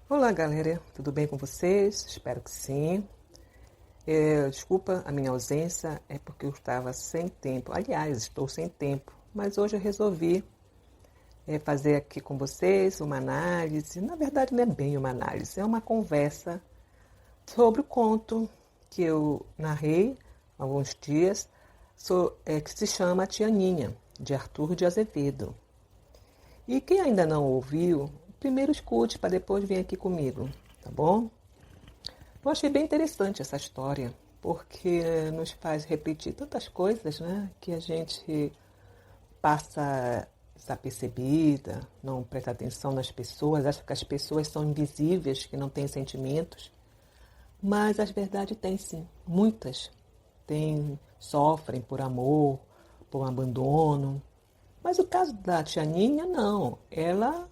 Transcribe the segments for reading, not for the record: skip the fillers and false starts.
Olá, galera, tudo bem com vocês? Espero que sim. Desculpa a minha ausência, é porque eu estava sem tempo. Aliás, estou sem tempo, mas hoje eu resolvi fazer aqui com vocês uma análise. Na verdade, não é bem uma análise, é uma conversa sobre o conto que eu narrei há alguns dias, que se chama Tia Ninha, de Arthur de Azevedo. E quem ainda não ouviu, primeiro escute para depois vir aqui comigo, tá bom? Eu achei bem interessante essa história, porque nos faz repetir tantas coisas, né? Que a gente passa desapercebida, não presta atenção nas pessoas, acha que as pessoas são invisíveis, que não têm sentimentos. Mas as verdades têm sim, muitas. Sofrem por amor, por abandono. Mas o caso da tia Ninha, não. Ela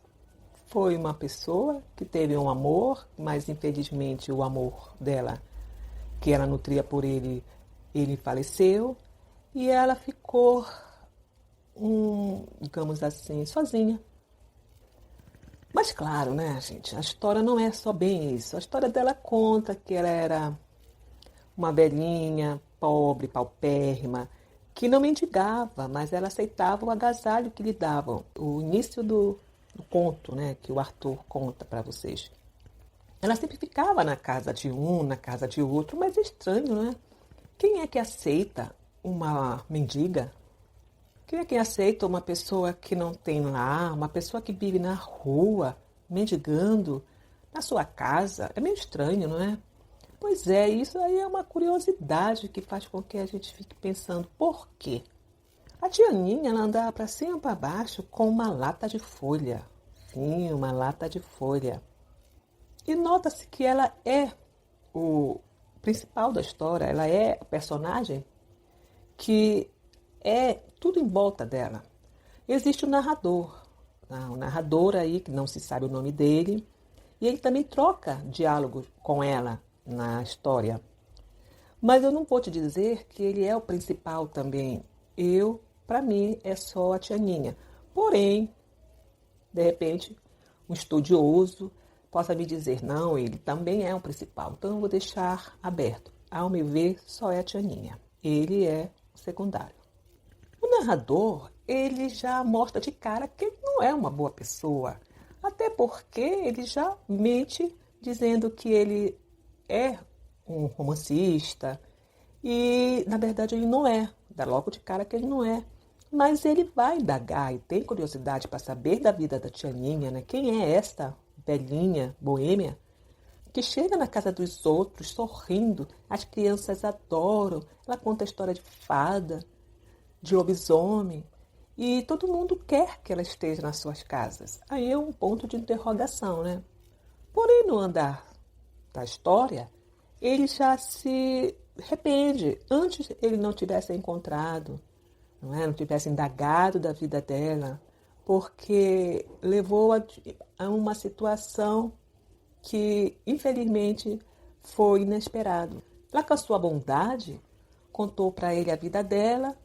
foi uma pessoa que teve um amor, mas infelizmente o amor dela, que ela nutria por ele, ele faleceu e ela ficou, digamos assim, sozinha. Mas claro, né, gente, a história não é só bem isso. A história dela conta que ela era uma velhinha, pobre, paupérrima, que não mendigava, mas ela aceitava o agasalho que lhe davam. O início do conto, né, que o Arthur conta para vocês. Ela sempre ficava na casa de um, na casa de outro, mas é estranho, né? Quem é que aceita uma mendiga? Quem é que aceita uma pessoa que não tem lar, uma pessoa que vive na rua, mendigando, na sua casa? É meio estranho, não é? Pois é, isso aí é uma curiosidade que faz com que a gente fique pensando, por quê? A tia Ninha, ela andava para cima e para baixo com uma lata de folha. Sim, uma lata de folha. E nota-se que ela é o principal da história, ela é o personagem que é tudo em volta dela. Existe o narrador, o narrador aí, que não se sabe o nome dele, e ele também troca diálogos com ela na história. Mas eu não vou te dizer que ele é o principal também. Para mim, é só a tia Ninha. Porém, de repente, um estudioso possa me dizer, não, ele também é o principal. Então, eu vou deixar aberto. Ao meu ver, só é a tia Ninha. Ele é o secundário. O narrador, ele já mostra de cara que ele não é uma boa pessoa. Até porque ele já mente dizendo que ele é um romancista. E, na verdade, ele não é. Dá logo de cara que ele não é. Mas ele vai indagar e tem curiosidade para saber da vida da tia Ninha, né? Quem é esta velhinha boêmia que chega na casa dos outros sorrindo? As crianças adoram. Ela conta a história de fada, de lobisomem. E todo mundo quer que ela esteja nas suas casas. Aí é um ponto de interrogação, né? Porém, no andar da história, ele já se arrepende. Antes ele não tivesse encontrado, não é? Não tivesse indagado da vida dela, porque levou a uma situação que, infelizmente, foi inesperado. Ela, com a sua bondade, contou para ele a vida dela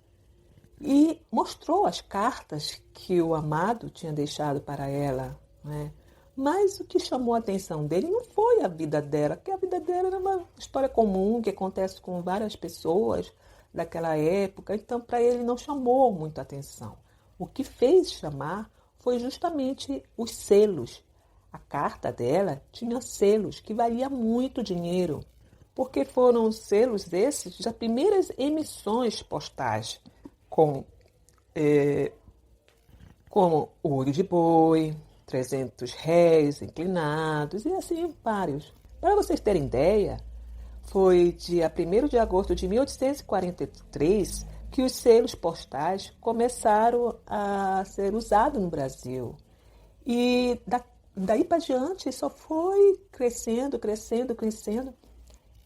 e mostrou as cartas que o amado tinha deixado para ela, né? Mas o que chamou a atenção dele não foi a vida dela, porque a vida dela era uma história comum que acontece com várias pessoas daquela época, então para ele não chamou muita atenção. O que fez chamar foi justamente os selos. A carta dela tinha selos que valia muito dinheiro, porque foram selos esses das primeiras emissões postais, com, como o olho de boi, 300 réis inclinados e assim vários. Para vocês terem ideia, foi dia 1º de agosto de 1843 que os selos postais começaram a ser usados no Brasil. E daí para diante só foi crescendo, crescendo, crescendo,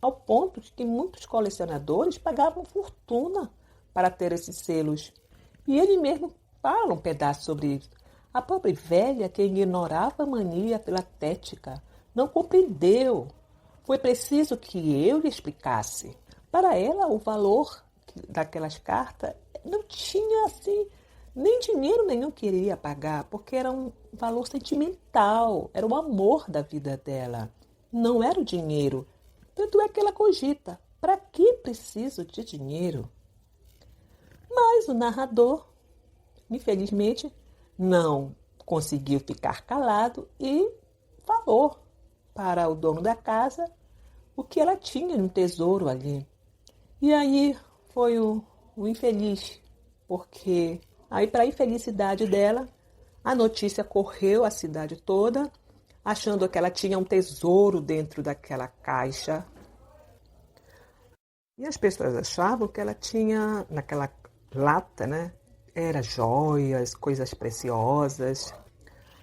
ao ponto de que muitos colecionadores pagavam fortuna para ter esses selos. E ele mesmo fala um pedaço sobre isso. A pobre velha, que ignorava a mania filatética, não compreendeu. Foi preciso que eu lhe explicasse. Para ela, o valor daquelas cartas não tinha assim Nem dinheiro nenhum queria pagar, porque era um valor sentimental, era o amor da vida dela. Não era o dinheiro. Tanto é que ela cogita: para que preciso de dinheiro? Mas o narrador, infelizmente, não conseguiu ficar calado e falou para o dono da casa o que ela tinha no tesouro ali. E aí foi o infeliz, porque aí, para a infelicidade dela, a notícia correu a cidade toda, achando que ela tinha um tesouro dentro daquela caixa. E as pessoas achavam que ela tinha, naquela lata, né? Era joias, coisas preciosas.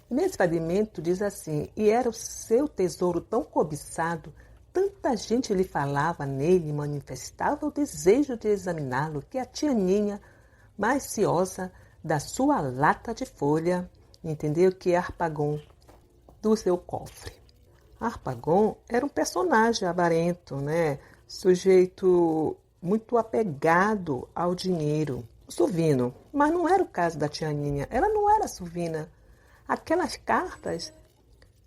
Nesse fragmento diz assim: e era o seu tesouro tão cobiçado, tanta gente lhe falava nele e manifestava o desejo de examiná-lo, que a tia Ninha, mais ciosa da sua lata de folha, entendeu que Harpagon do seu cofre. Harpagon era um personagem avarento, né? Sujeito muito apegado ao dinheiro. Suvino, mas não era o caso da tia Ninha. Ela não era suvina. Aquelas cartas,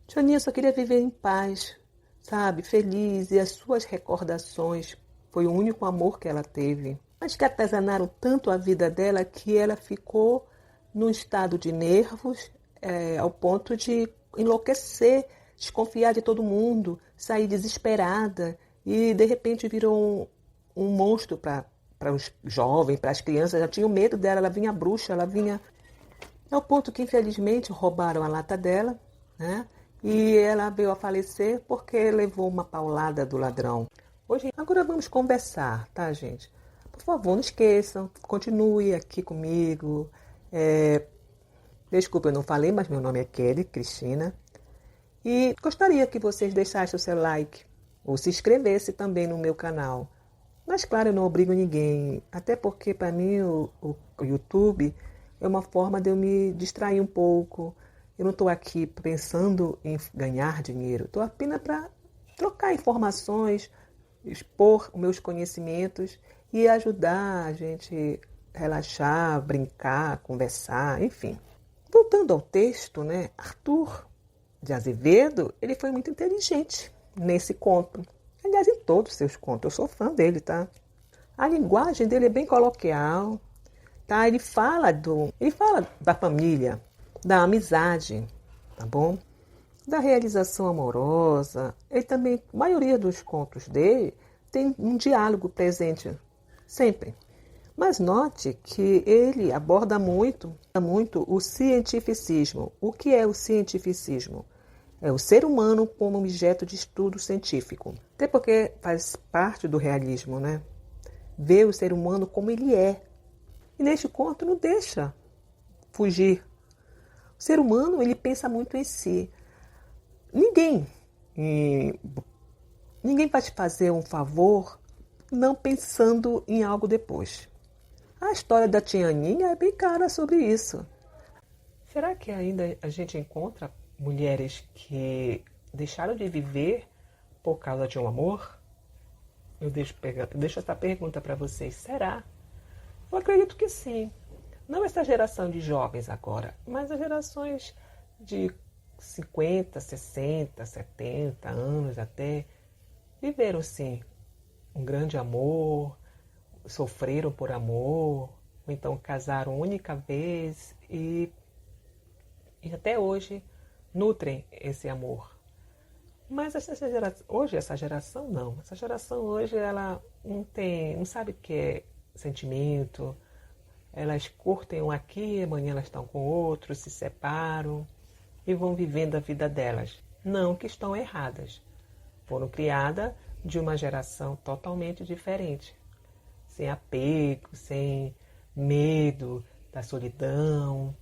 tia Ninha só queria viver em paz, sabe? Feliz, e as suas recordações foi o único amor que ela teve. Mas que atazanaram tanto a vida dela que ela ficou num estado de nervos, ao ponto de enlouquecer, desconfiar de todo mundo, sair desesperada e de repente virou um monstro para os jovens, para as crianças. Já tinham medo dela, ela vinha bruxa, ela vinha. Ao ponto que infelizmente roubaram a lata dela, né? E ela veio a falecer porque levou uma paulada do ladrão. Agora vamos conversar, tá, gente? Por favor, não esqueçam, continue aqui comigo. Desculpa, eu não falei, mas meu nome é Kelly Cristina. E gostaria que vocês deixassem o seu like ou se inscrevessem também no meu canal. Mas, claro, eu não obrigo ninguém, até porque para mim o YouTube é uma forma de eu me distrair um pouco. Eu não estou aqui pensando em ganhar dinheiro, estou apenas para trocar informações, expor os meus conhecimentos e ajudar a gente a relaxar, brincar, conversar, enfim. Voltando ao texto, né? Arthur de Azevedo, ele foi muito inteligente nesse conto. Aliás, em todos os seus contos, eu sou fã dele, tá? A linguagem dele é bem coloquial, tá? Ele fala da família, da amizade, tá bom? Da realização amorosa. Ele também, a maioria dos contos dele tem um diálogo presente, sempre. Mas note que ele aborda muito o cientificismo. O que é o cientificismo? É o ser humano como objeto de estudo científico. Até porque faz parte do realismo, né? Ver o ser humano como ele é. E neste conto não deixa fugir. O ser humano, ele pensa muito em si. Ninguém vai te fazer um favor não pensando em algo depois. A história da tia Aninha é bem clara sobre isso. Será que ainda a gente encontra mulheres que deixaram de viver por causa de um amor? Eu deixo essa pergunta para vocês. Será? Eu acredito que sim. Não essa geração de jovens agora, mas as gerações de 50, 60, 70 anos até, viveram sim um grande amor, sofreram por amor, ou então casaram única vez e até hoje nutrem esse amor. Mas hoje essa geração não. Essa geração hoje ela não sabe o que é sentimento. Elas curtem um aqui, amanhã elas estão com outro, se separam e vão vivendo a vida delas. Não que estão erradas. Foram criadas de uma geração totalmente diferente. Sem apego, sem medo da solidão.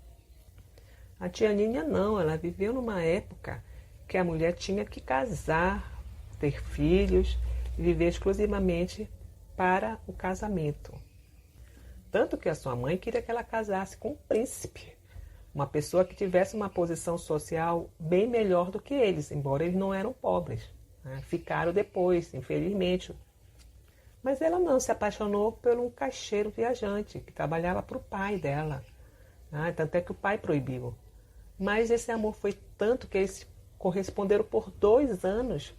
A tia Ninha não, ela viveu numa época que a mulher tinha que casar, ter filhos e viver exclusivamente para o casamento. Tanto que a sua mãe queria que ela casasse com um príncipe, uma pessoa que tivesse uma posição social bem melhor do que eles, embora eles não eram pobres, né? Ficaram depois, infelizmente. Mas ela não, se apaixonou por um caixeiro viajante que trabalhava para o pai dela. Tanto é que o pai proibiu. Mas esse amor foi tanto que eles corresponderam por 2 anos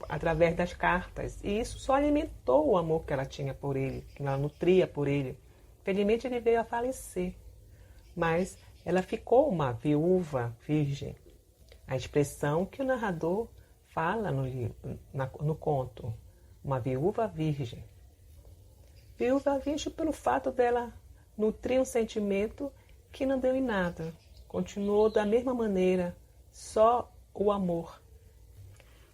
através das cartas. E isso só alimentou o amor que ela tinha por ele, que ela nutria por ele. Felizmente ele veio a falecer, mas ela ficou uma viúva virgem. A expressão que o narrador fala no conto, uma viúva virgem. Viúva virgem pelo fato dela nutrir um sentimento que não deu em nada. Continuou da mesma maneira, só o amor.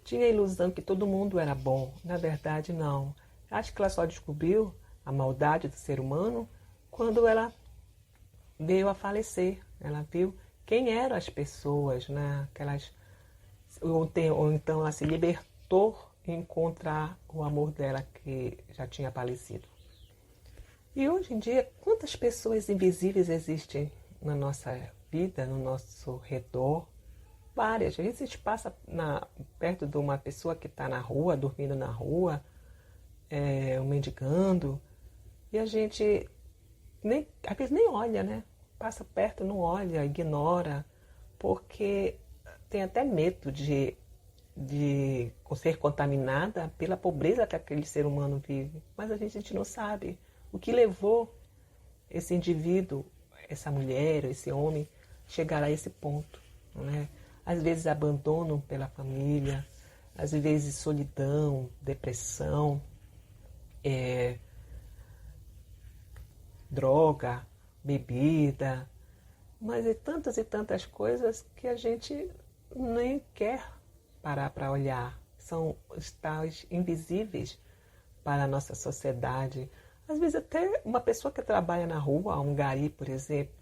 Tinha a ilusão que todo mundo era bom. Na verdade, não. Acho que ela só descobriu a maldade do ser humano quando ela veio a falecer. Ela viu quem eram as pessoas, né? Ou então ela se libertou em encontrar o amor dela que já tinha falecido. E hoje em dia, quantas pessoas invisíveis existem na nossa vida, no nosso redor? Várias. Às vezes a gente passa perto de uma pessoa que está na rua, dormindo na rua, mendigando, e a gente às vezes nem olha, né? Passa perto, não olha, ignora, porque tem até medo de ser contaminada pela pobreza que aquele ser humano vive. Mas a gente não sabe o que levou esse indivíduo, essa mulher, esse homem, a chegar a esse ponto, né? Às vezes abandono pela família, às vezes solidão, depressão, droga, bebida, mas é tantas e tantas coisas que a gente nem quer parar para olhar. São os tais invisíveis para a nossa sociedade. Às vezes até uma pessoa que trabalha na rua, um gari, por exemplo,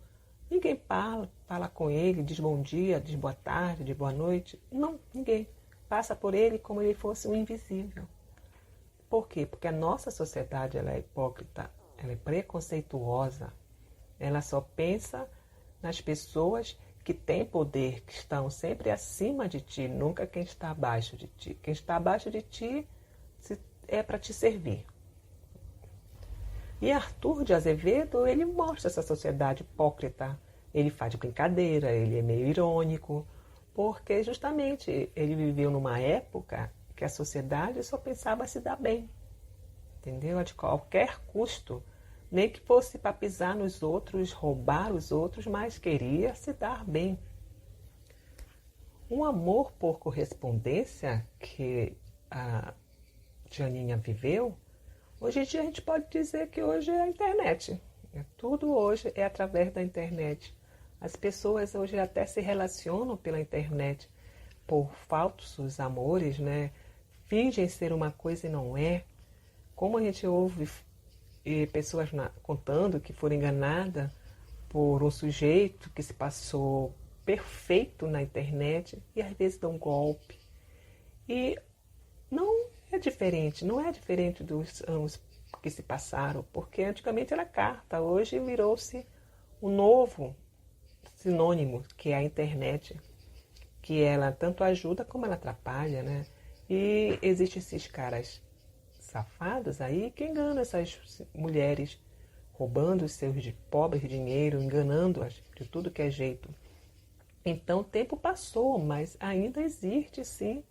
ninguém fala com ele, diz bom dia, diz boa tarde, diz boa noite. Não, ninguém. Passa por ele como ele fosse um invisível. Por quê? Porque a nossa sociedade ela é hipócrita, ela é preconceituosa. Ela só pensa nas pessoas que têm poder, que estão sempre acima de ti, nunca quem está abaixo de ti. Quem está abaixo de ti é para te servir. E Arthur de Azevedo, ele mostra essa sociedade hipócrita. Ele faz brincadeira, ele é meio irônico, porque justamente ele viveu numa época que a sociedade só pensava se dar bem, entendeu? A de qualquer custo, nem que fosse para pisar nos outros, roubar os outros, mas queria se dar bem. Um amor por correspondência que a Janinha viveu, hoje em dia a gente pode dizer que hoje é a internet. Tudo hoje é através da internet. As pessoas hoje até se relacionam pela internet por falsos amores, né? Fingem ser uma coisa e não é. Como a gente ouve pessoas contando que foram enganadas por um sujeito que se passou perfeito na internet e às vezes dão um golpe. E não é diferente dos anos que se passaram, porque antigamente era carta, hoje virou-se um novo sinônimo, que é a internet, que ela tanto ajuda como ela atrapalha, né? E existem esses caras safados aí que enganam essas mulheres, roubando os seus pobres dinheiro, enganando-as de tudo que é jeito. Então o tempo passou, mas ainda existe sim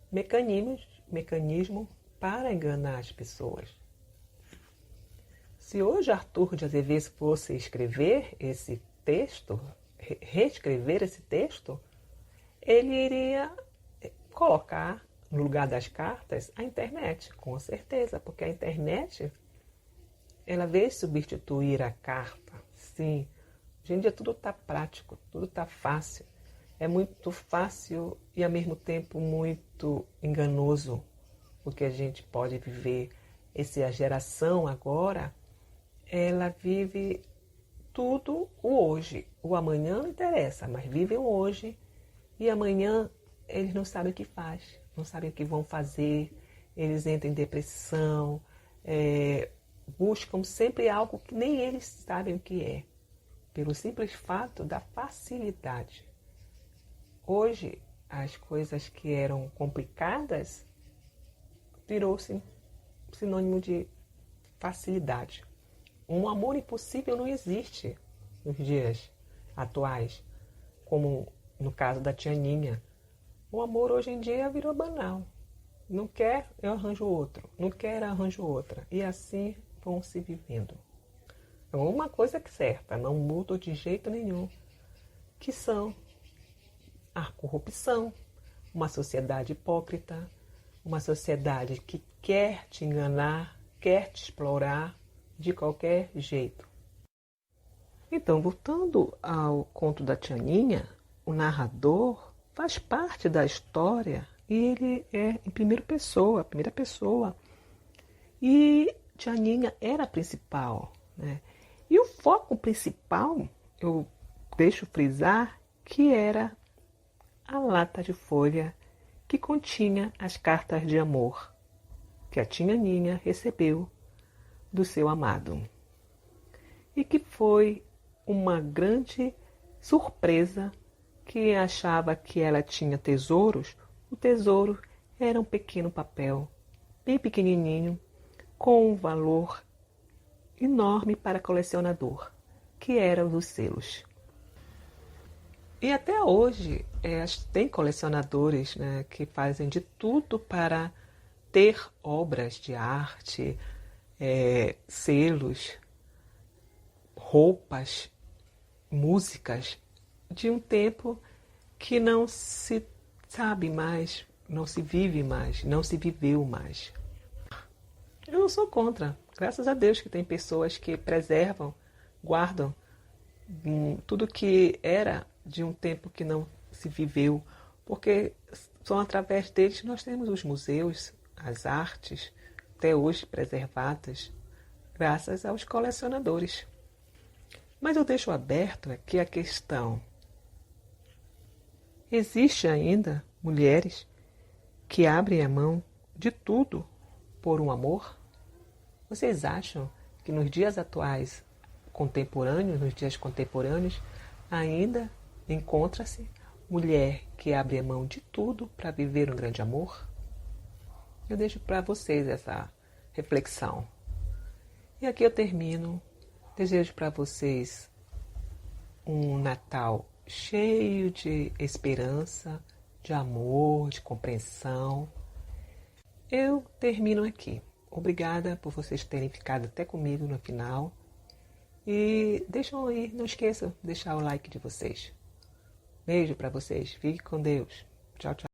mecanismo para enganar as pessoas. Se hoje Arthur de Azevedo fosse escrever esse texto, reescrever esse texto, ele iria colocar no lugar das cartas a internet, com certeza, porque a internet ela veio substituir a carta, sim. Hoje em dia tudo está prático, tudo está fácil. É muito fácil e ao mesmo tempo muito enganoso o que a gente pode viver. A geração agora, ela vive tudo o hoje. O amanhã não interessa, mas vivem o hoje e amanhã eles não sabem o que faz, não sabem o que vão fazer, eles entram em depressão, buscam sempre algo que nem eles sabem o que é, pelo simples fato da facilidade. Hoje, as coisas que eram complicadas virou-se sinônimo de facilidade. Um amor impossível não existe. nos dias atuais, como no caso da tia Ninha. O amor hoje em dia virou banal. Não quer, eu arranjo outro. Não quer, eu arranjo outra. E assim vão se vivendo. Uma coisa que é certa, não muda de jeito nenhum, que são a corrupção, uma sociedade hipócrita, uma sociedade que quer te enganar, quer te explorar de qualquer jeito. Então, voltando ao conto da tia Ninha, o narrador faz parte da história e ele é em primeira pessoa. E tia Ninha era a principal, né? E o foco principal, eu deixo frisar, que era a lata de folha que continha as cartas de amor que a tia Ninha recebeu do seu amado. E que foi uma grande surpresa, que achava que ela tinha tesouros. O tesouro era um pequeno papel, bem pequenininho, com um valor enorme para colecionador, que eram os selos. E até hoje tem colecionadores, né, que fazem de tudo para ter obras de arte, selos, roupas, músicas de um tempo que não se sabe mais, não se vive mais, não se viveu mais. Eu não sou contra. Graças a Deus que tem pessoas que preservam, guardam tudo que era de um tempo que não se viveu, porque só através deles nós temos os museus, as artes, até hoje preservadas, graças aos colecionadores. Mas eu deixo aberto aqui a questão: existe ainda mulheres que abrem a mão de tudo por um amor? Vocês acham que nos dias atuais, nos dias contemporâneos, ainda encontra-se mulher que abre a mão de tudo para viver um grande amor? Eu deixo para vocês essa reflexão. E aqui eu termino. Desejo para vocês um Natal cheio de esperança, de amor, de compreensão. Eu termino aqui. Obrigada por vocês terem ficado até comigo no final. E deixam aí, não esqueçam de deixar o like de vocês. Beijo para vocês. Fique com Deus. Tchau, tchau.